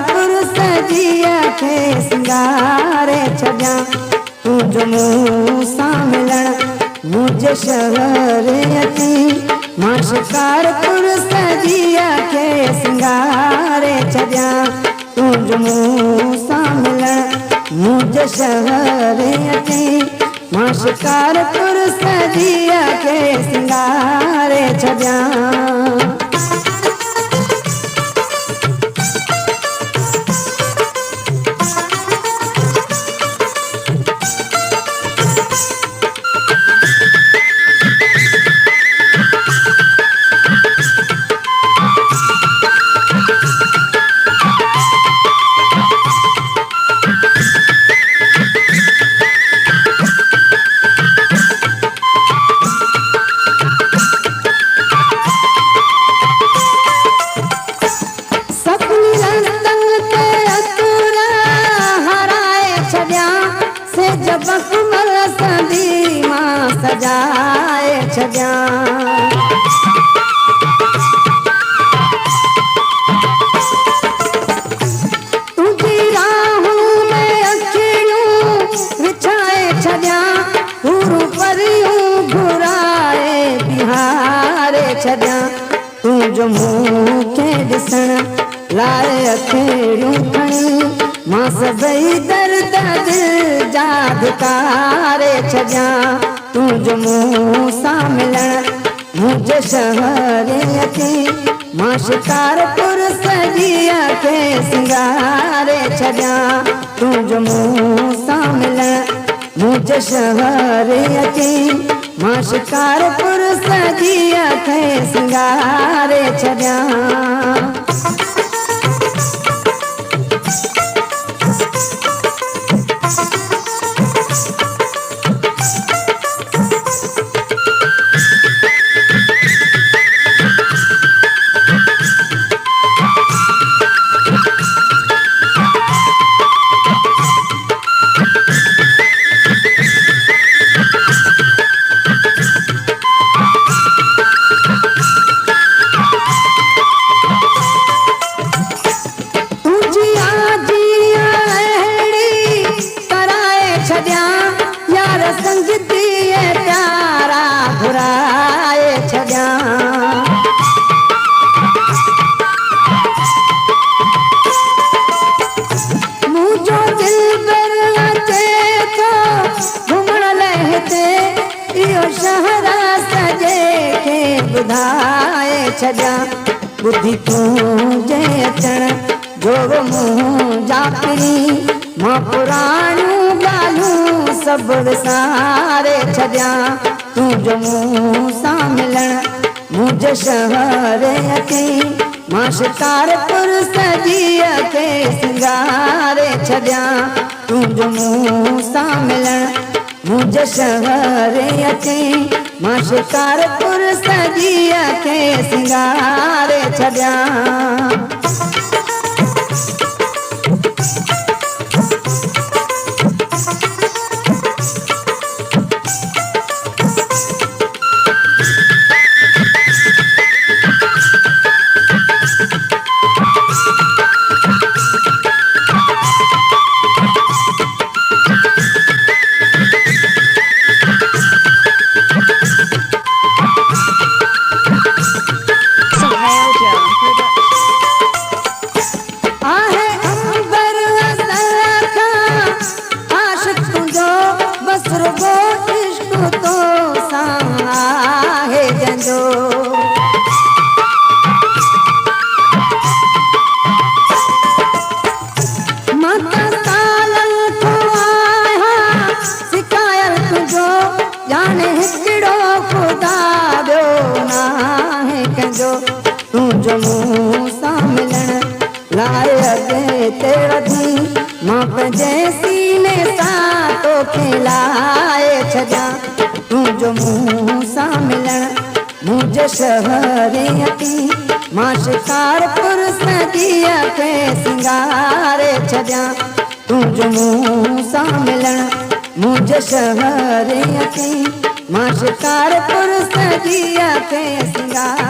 शिकारपुर सजिया खे सिंगारे छॾियां तुंहिंजो मूं सां मिलण मुंहिंजे शहर अची मां शिकारपुर सजिया खे सिंगारे छॾियां तुंहिंजो मूं सां मिलण मुंहिंजे शहर अची मां शिकारपुर सजिया खे सिंगारे छॾियां। सजाए छॾियां तुंहिंजी राहों में अखियूं विछाए छॾियां हुरूं परियूं घुराए बिहारे छॾियां तुंहिंजो मुंहुं खे ॾिसण लाइ अखियूं खणी मां सभई दर्द दिल जा धिकारे छॾियां तुंहिंजो मूं सां मिलण मुंहिंजे शहर अची मां शिकारपुर सजिया खे सिंगारे छॾियां तुंहिंजो मूं सां मिलण मुंहिंजे शहर अची मां शिकारपुर सजिया खे सिंगारे छॾियां। ॿुधाए छॾियां ॿुधी तुंहिंजे अचण जो मुंहुं जा पिरी मां पुराणियूं ॻाल्हियूं सभु विसारे छॾियां तुंहिंजो मुंहुं सां मिलण मुंहिंजे शहर अची मां शिकारपुर सजिया खे सिंगारे छॾियां तुंहिंजो मुंहुं सां मिलण मुंहिंजे शहर अची मां शिकारपुर सजिया खे सिंगारे छॾियां। तुंहिंजो मुंहुं सां मिलण लाइ अॻे ते वधी मां पंहिंजे सीने सां तोखे लाए छॾियां तुंहिंजो मुंहुं सां मिलण मुंहिंजे शहर अची मां शिकारपुर सजिया खे सिंगारे छॾियां तुंहिंजो मुंहुं सां मिलण मुंहिंजे शहर अची मां शिकारपुर सजिया खे सिंगारे